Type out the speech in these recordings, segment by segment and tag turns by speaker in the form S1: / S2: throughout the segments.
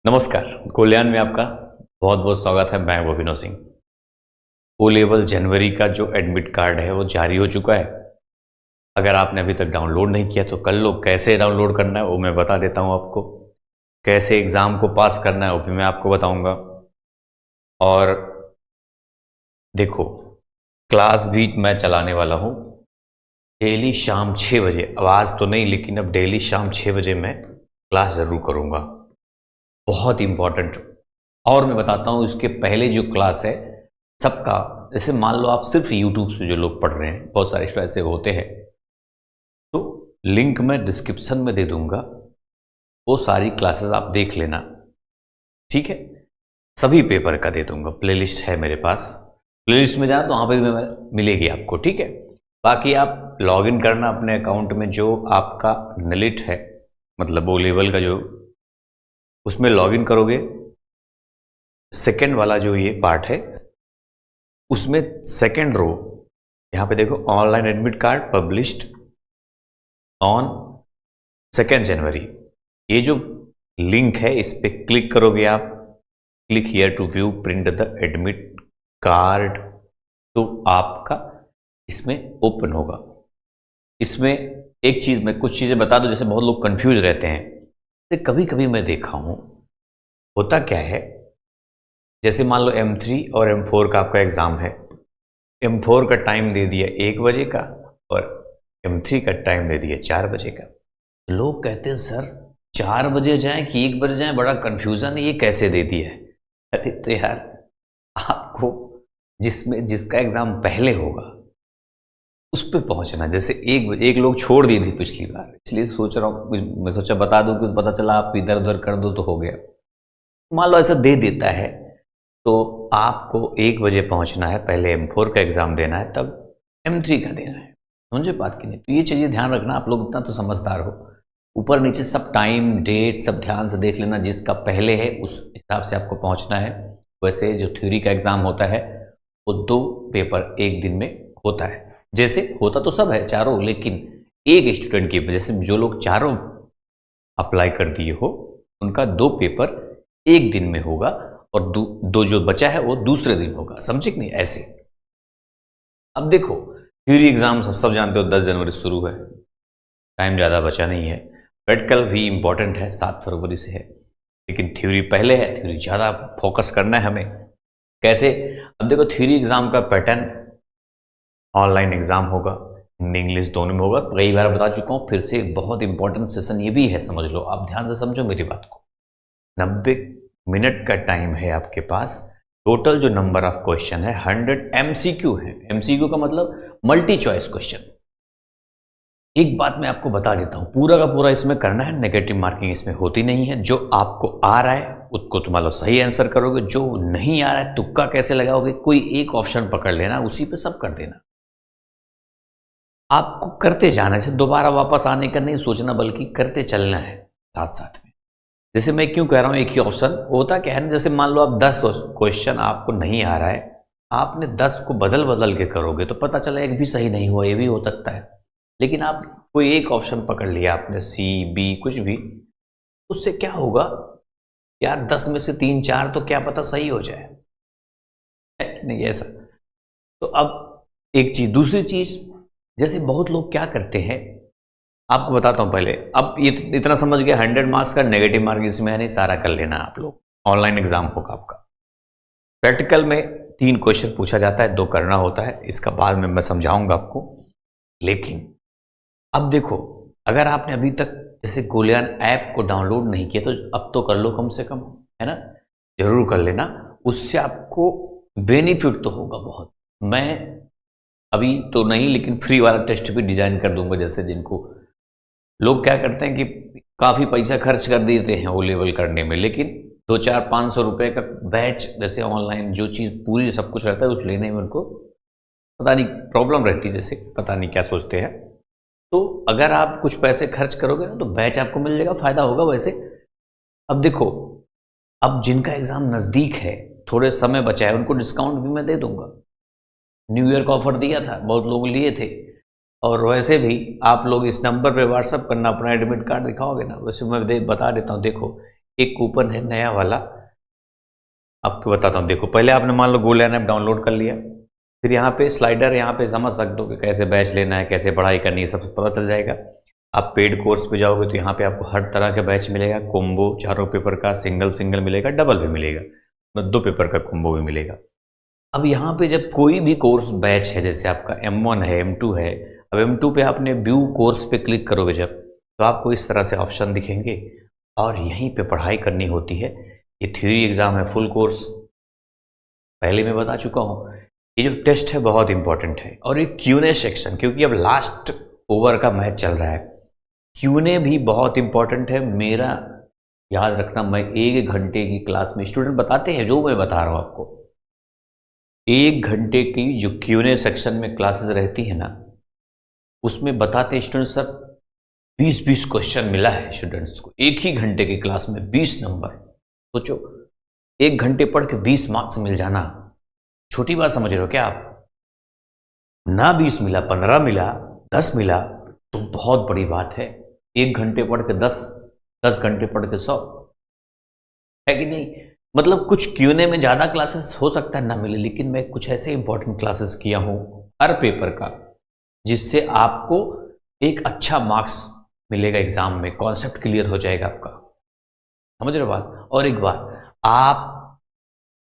S1: नमस्कार। कल्याण में आपका बहुत बहुत स्वागत है। मैं अभिनव सिंह। ओ लेवल जनवरी का जो एडमिट कार्ड है वो जारी हो चुका है। अगर आपने अभी तक डाउनलोड नहीं किया तो कर लो। कैसे डाउनलोड करना है वो मैं बता देता हूँ आपको। कैसे एग्ज़ाम को पास करना है वो भी मैं आपको बताऊँगा। और देखो, क्लास भी मैं चलाने वाला हूँ डेली शाम 6 बजे। आवाज़ तो नहीं, लेकिन अब डेली शाम 6 बजे मैं क्लास ज़रूर करूँगा। बहुत इम्पॉर्टेंट। और मैं बताता हूँ, इसके पहले जो क्लास है सबका, जैसे मान लो आप सिर्फ यूट्यूब से जो लोग पढ़ रहे हैं, बहुत सारे स्टूडेंट ऐसे होते हैं, तो लिंक मैं डिस्क्रिप्शन में दे दूंगा। वो सारी क्लासेस आप देख लेना, ठीक है। सभी पेपर का दे दूंगा, प्लेलिस्ट है मेरे पास। प्लेलिस्ट में जाना तो वहाँ पे भी मिलेगी आपको, ठीक है। बाकी आप लॉगिन करना अपने अकाउंट में, जो आपका नलिट है, मतलब ओ लेवल का जो, उसमें लॉगिन करोगे। सेकेंड वाला जो ये पार्ट है उसमें सेकेंड रो, यहाँ पे देखो, online admit card published on 2 January. ये जो लिंक है इस पे क्लिक करोगे आप, click here to view print the admit card, तो आपका इसमें ओपन होगा। इसमें एक चीज, मैं कुछ चीजें बता दूं, जैसे बहुत लोग कंफ्यूज रहते हैं। जैसे कभी कभी मैं देखा हूं, होता क्या है, जैसे मान लो M3 और M4 का आपका एग्ज़ाम है। M4 का टाइम दे दिया 1 बजे का और M3 का टाइम दे दिया 4 बजे का। लोग कहते हैं सर 4 बजे जाएं कि 1 बजे जाएं, बड़ा कन्फ्यूज़न है, ये कैसे दे दिया है। अरे तो यार, आपको जिसका एग्ज़ाम पहले होगा उस पर पहुंचना। जैसे एक लोग छोड़ दिए थे पिछली बार, इसलिए सोच रहा हूँ, मैं सोचा बता दूं कि पता चला आप इधर उधर कर दो तो हो गया। मान लो ऐसा दे देता है तो आपको 1 बजे पहुंचना है, पहले M4 का एग्ज़ाम देना है, तब M3 का देना है। समझे बात की नहीं? तो ये चीज़ें ध्यान रखना, आप लोग इतना तो समझदार हो। ऊपर नीचे सब टाइम डेट सब ध्यान से देख लेना, जिसका पहले है उस हिसाब से आपको पहुंचना है। वैसे जो थ्योरी का एग्ज़ाम होता है वो 2 पेपर एक दिन में होता है। जैसे होता तो सब है चारों, लेकिन एक स्टूडेंट की वजह से जो लोग चारों अप्लाई कर दिए हो उनका 2 पेपर एक दिन में होगा और दो जो बचा है वो दूसरे दिन होगा। समझे कि नहीं? ऐसे। अब देखो, थ्योरी एग्जाम सब जानते हो 10 जनवरी शुरू है, टाइम ज़्यादा बचा नहीं है। प्रैक्टिकल भी इंपॉर्टेंट है, 7 फरवरी से है, लेकिन थ्योरी पहले है, थ्योरी ज़्यादा फोकस करना है हमें। कैसे? अब देखो, थ्योरी एग्जाम का पैटर्न, ऑनलाइन एग्जाम होगा, हिंदी इंग्लिश दोनों में होगा। कई बार बता चुका हूँ, फिर से बहुत इंपॉर्टेंट सेशन ये भी है, समझ लो। आप ध्यान से समझो मेरी बात को। 90 मिनट का टाइम है आपके पास। टोटल जो नंबर ऑफ क्वेश्चन है 100 MCQ है। MCQ का मतलब मल्टी चॉइस क्वेश्चन। एक बात मैं आपको बता देता हूं, पूरा का पूरा इसमें करना है, नेगेटिव मार्किंग इसमें होती नहीं है। जो आपको आ रहा है उसको तुम लो सही आंसर करोगे, जो नहीं आ रहा है तुक्का कैसे लगाओगे, कोई एक ऑप्शन पकड़ लेना, उसी पे सब कर देना। आपको करते जाना है, दोबारा वापस आने का नहीं सोचना, बल्कि करते चलना है साथ साथ में। जैसे मैं क्यों कह रहा हूँ एक ही ऑप्शन होता क्या है ना, जैसे मान लो आप 10 क्वेश्चन आपको नहीं आ रहा है, आपने 10 को बदल बदल के करोगे तो पता चला एक भी सही नहीं हुआ, ये भी हो सकता है। लेकिन आप कोई एक ऑप्शन पकड़ लिया आपने, C B कुछ भी, उससे क्या होगा यार, 10 में से 3 4 तो क्या पता सही हो जाए, नहीं ऐसा। तो अब एक चीज, दूसरी चीज, जैसे बहुत लोग क्या करते हैं, आपको बताता हूं पहले। अब ये इतना समझ गया, 100 मार्क्स का नेगेटिव मार्क इसमें है नहीं, सारा कर लेना आप लोग। ऑनलाइन एग्जाम होगा आपका। प्रैक्टिकल में 3 क्वेश्चन पूछा जाता है, 2 करना होता है, इसका बाद में मैं समझाऊंगा आपको। लेकिन अब देखो, अगर आपने अभी तक जैसे कल्याण ऐप को डाउनलोड नहीं किया तो अब तो कर लो कम से कम, है ना? जरूर कर लेना, उससे आपको बेनिफिट तो होगा बहुत। मैं अभी तो नहीं, लेकिन फ्री वाला टेस्ट भी डिजाइन कर दूंगा। जैसे जिनको लोग क्या करते हैं कि काफ़ी पैसा खर्च कर देते हैं ओ लेवल करने में, लेकिन 2-4-500 रुपये का बैच, जैसे ऑनलाइन जो चीज़ पूरी सब कुछ रहता है उस लेने में उनको पता नहीं प्रॉब्लम रहती है, जैसे पता नहीं क्या सोचते हैं। तो अगर आप कुछ पैसे खर्च करोगे ना तो बैच आपको मिल जाएगा, फ़ायदा होगा। वैसे अब देखो, अब जिनका एग्ज़ाम नज़दीक है, थोड़े समय बचा है, उनको डिस्काउंट भी मैं दे दूंगा। न्यू ईयर का ऑफर दिया था, बहुत लोग लिए थे। और वैसे भी आप लोग इस नंबर पे व्हाट्सअप करना, अपना एडमिट कार्ड दिखाओगे ना, वैसे मैं बता देता हूँ। देखो, एक कूपन है नया वाला, आपको बताता हूँ। देखो, पहले आपने मान लो गोल्डन ऐप डाउनलोड कर लिया, फिर यहाँ पे स्लाइडर, यहाँ पे समझ सकते हो कि कैसे बैच लेना है, कैसे पढ़ाई करनी है, सब पता चल जाएगा। आप पेड कोर्स पे जाओगे तो यहाँ पे आपको हर तरह का बैच मिलेगा, कोम्बो, चारों पेपर का, सिंगल मिलेगा, डबल भी मिलेगा, मतलब 2 पेपर का कोम्बो भी मिलेगा। अब यहाँ पे जब कोई भी कोर्स बैच है, जैसे आपका M1 है, M2 है, अब M2 पे आपने व्यू कोर्स पे क्लिक करोगे जब, तो आपको इस तरह से ऑप्शन दिखेंगे और यहीं पे पढ़ाई करनी होती है। ये थ्योरी एग्जाम है, फुल कोर्स पहले मैं बता चुका हूँ। ये जो टेस्ट है बहुत इंपॉर्टेंट है, और एक Q&A सेक्शन, क्योंकि अब लास्ट ओवर का मैच चल रहा है, Q&A भी बहुत इंपॉर्टेंट है। मेरा याद रखना, मैं 1 घंटे की क्लास में, स्टूडेंट बताते हैं जो मैं बता रहा हूँ आपको, 1 घंटे की जो Q&A सेक्शन में क्लासेस रहती है ना, उसमें बताते हैं स्टूडेंट सर 20-20 क्वेश्चन मिला है स्टूडेंट्स को, 1 ही घंटे की क्लास में 20 नंबर। सोचो, 1 घंटे पढ़ के 20 मार्क्स मिल जाना, छोटी बात समझ रहे हो क्या आप? ना 20 मिला, 15 मिला, 10 मिला तो बहुत बड़ी बात है। 1 घंटे पढ़ के 10, 10 घंटे पढ़ के 100, है कि नहीं? मतलब कुछ Q&A में ज़्यादा क्लासेस हो सकता है ना मिले, लेकिन मैं कुछ ऐसे इंपॉर्टेंट क्लासेस किया हूँ हर पेपर का, जिससे आपको एक अच्छा मार्क्स मिलेगा एग्जाम में, कॉन्सेप्ट क्लियर हो जाएगा आपका। समझ रहे हो बात? और एक बात, आप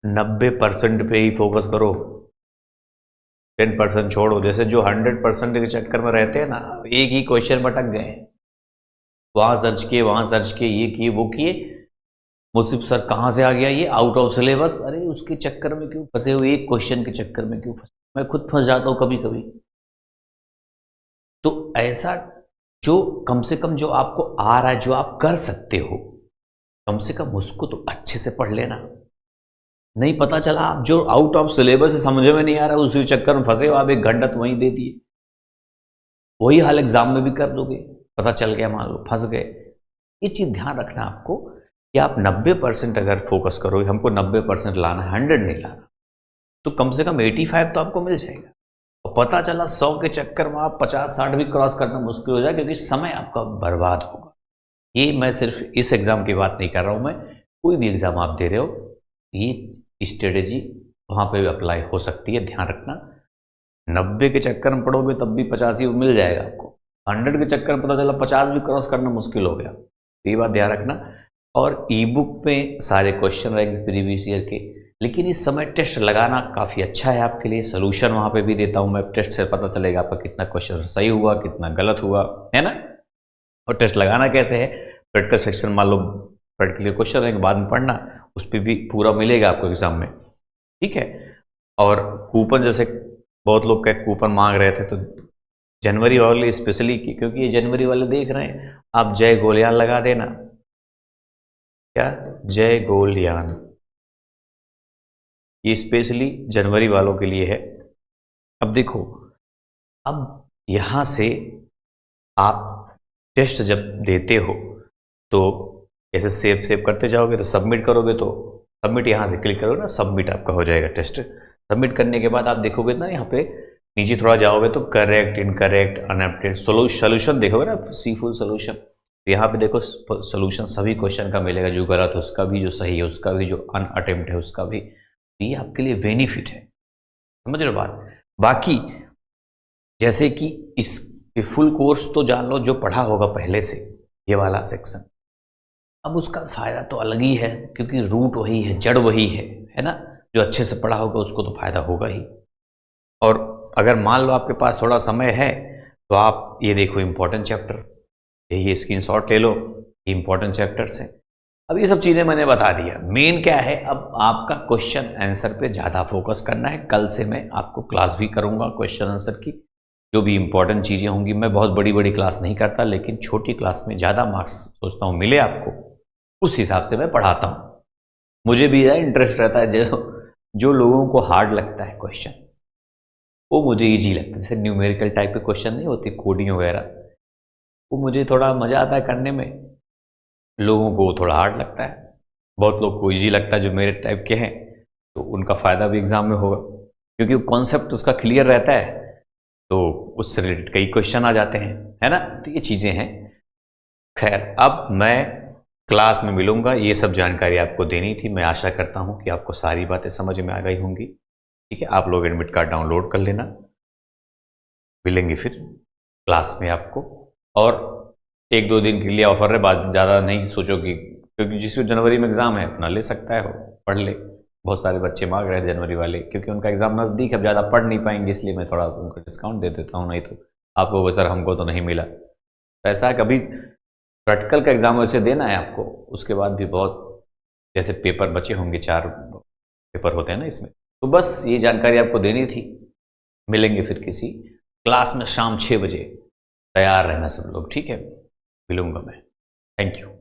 S1: 90% पे ही फोकस करो, 10% छोड़ो। जैसे जो 100% के चक्कर में रहते हैं ना, एक ही क्वेश्चन में अटक गए, वहां सर्च किए, वहां सर्च किए, ये किए, वो किए, मुझसे सर कहाँ से आ गया ये, आउट ऑफ सिलेबस। अरे उसके चक्कर में क्यों फंसे हुए, एक क्वेश्चन के चक्कर में क्यों फंसे? मैं खुद फंस जाता हूँ कभी कभी। तो ऐसा जो कम से कम जो आपको आ रहा है, जो आप कर सकते हो, कम से कम उसको तो अच्छे से पढ़ लेना। नहीं पता चला, आप जो आउट ऑफ सिलेबस है, समझ में नहीं आ रहा, उसी चक्कर में फंसे हो आप, 1 घंटा तो वहीं दे दिए। वही हाल एग्जाम में भी कर दोगे, पता चल गया मान लो फंस गए। ये चीज ध्यान रखना आपको कि आप 90% अगर फोकस करोगे, हमको 90% लाना है, 100 नहीं लाना, तो कम से कम 85 तो आपको मिल जाएगा। और पता चला 100 के चक्कर में आप 50-60 भी क्रॉस करना मुश्किल हो जाए, क्योंकि समय आपका बर्बाद होगा। ये मैं सिर्फ इस एग्जाम की बात नहीं कर रहा हूँ, मैं कोई भी एग्जाम आप दे रहे हो, ये स्ट्रेटेजी वहाँ पे भी अप्लाई हो सकती है, ध्यान रखना। 90 के चक्कर में पढ़ोगे तब भी 85 मिल जाएगा आपको, 100 के चक्कर में पता चला 50 भी क्रॉस करना मुश्किल हो गया, ये बात ध्यान रखना। और ई बुक में सारे क्वेश्चन रहेंगे प्रीवियस ईयर के, लेकिन इस समय टेस्ट लगाना काफ़ी अच्छा है आपके लिए। सोल्यूशन वहाँ पे भी देता हूँ मैं, टेस्ट से पता चलेगा आपका कितना क्वेश्चन सही हुआ, कितना गलत हुआ, है ना। और टेस्ट लगाना कैसे है, प्रैक्टिकल सेक्शन मान लो प्रैक्टिकल क्वेश्चन रहेंगे, बाद में पढ़ना, उस पर भी पूरा मिलेगा आपको एग्जाम में, ठीक है। और कूपन, जैसे बहुत लोग का कूपन मांग रहे थे, तो जनवरी वाले स्पेशली, क्योंकि ये जनवरी वाले देख रहे हैं, आप जय गोलयान लगा देना। क्या? जय गोलयान, ये स्पेशली जनवरी वालों के लिए है। अब देखो, अब यहां से आप टेस्ट जब देते हो तो ऐसे सेव करते जाओगे, तो सबमिट करोगे, तो सबमिट यहाँ से क्लिक करोगे ना, सबमिट आपका हो जाएगा टेस्ट। सबमिट करने के बाद आप देखोगे ना, यहाँ पे नीचे थोड़ा जाओगे तो करेक्ट, इनकरेक्ट, अनअपडेट, सोल्यूशन देखोगे ना, सी फुल सोल्यूशन। यहाँ पे देखो सोल्यूशन सभी क्वेश्चन का मिलेगा, जो गलत है उसका भी, जो सही है उसका भी, जो अनअटेम्प्ट है उसका भी। ये आपके लिए बेनिफिट है, समझ रहे हो बात। बाकी जैसे कि इस फुल कोर्स तो जान लो, जो पढ़ा होगा पहले से ये वाला सेक्शन, अब उसका फायदा तो अलग ही है, क्योंकि रूट वही है, जड़ वही है ना। जो अच्छे से पढ़ा होगा उसको तो फायदा होगा ही। और अगर मान लो आपके पास थोड़ा समय है, तो आप ये देखो इंपॉर्टेंट चैप्टर, यही स्क्रीनशॉट ले लो, ये इंपॉर्टेंट चैप्टर्स हैं। अब ये सब चीज़ें मैंने बता दिया, मेन क्या है, अब आपका क्वेश्चन आंसर पे ज़्यादा फोकस करना है। कल से मैं आपको क्लास भी करूँगा क्वेश्चन आंसर की, जो भी इंपॉर्टेंट चीज़ें होंगी। मैं बहुत बड़ी बड़ी क्लास नहीं करता, लेकिन छोटी क्लास में ज़्यादा मार्क्स सोचता हूँ मिले आपको, उस हिसाब से मैं पढ़ाता हूँ। मुझे भी इंटरेस्ट रहता है, जो लोगों को हार्ड लगता है क्वेश्चन, वो मुझे ईजी लगता है। जैसे न्यूमेरिकल टाइप के क्वेश्चन नहीं होते, कोडिंग वगैरह, वो मुझे थोड़ा मज़ा आता है करने में, लोगों को थोड़ा हार्ड लगता है। बहुत लोग को ईजी लगता है, जो मेरे टाइप के हैं, तो उनका फ़ायदा भी एग्ज़ाम में होगा, क्योंकि कॉन्सेप्ट उसका क्लियर रहता है, तो उससे रिलेटेड कई क्वेश्चन आ जाते हैं, है ना। तो ये चीज़ें हैं। खैर, अब मैं क्लास में मिलूंगा। ये सब जानकारी आपको देनी थी। मैं आशा करता हूँ कि आपको सारी बातें समझ में आ गई होंगी। ठीक है, आप लोग एडमिट कार्ड डाउनलोड कर लेना। मिलेंगे फिर क्लास में आपको। और 1-2 दिन के लिए ऑफर है, बाद ज़्यादा नहीं सोचो कि, क्योंकि जिसको जनवरी में एग्ज़ाम है अपना ले सकता है, वो पढ़ ले। बहुत सारे बच्चे मांग रहे हैं जनवरी वाले, क्योंकि उनका एग्ज़ाम नज़दीक, अब ज़्यादा पढ़ नहीं पाएंगे, इसलिए मैं थोड़ा उनको डिस्काउंट दे देता हूँ। नहीं तो आपको वो सर हमको तो नहीं मिला। तो ऐसा है, कभी प्रैक्टिकल का एग्ज़ाम वैसे देना है आपको, उसके बाद भी बहुत जैसे पेपर बचे होंगे, 4 पेपर होते हैं ना इसमें। तो बस ये जानकारी आपको देनी थी। मिलेंगे फिर किसी क्लास में शाम 6 बजे। तैयार रहना सब लोग, ठीक है? मिलूंगा मैं। Thank you.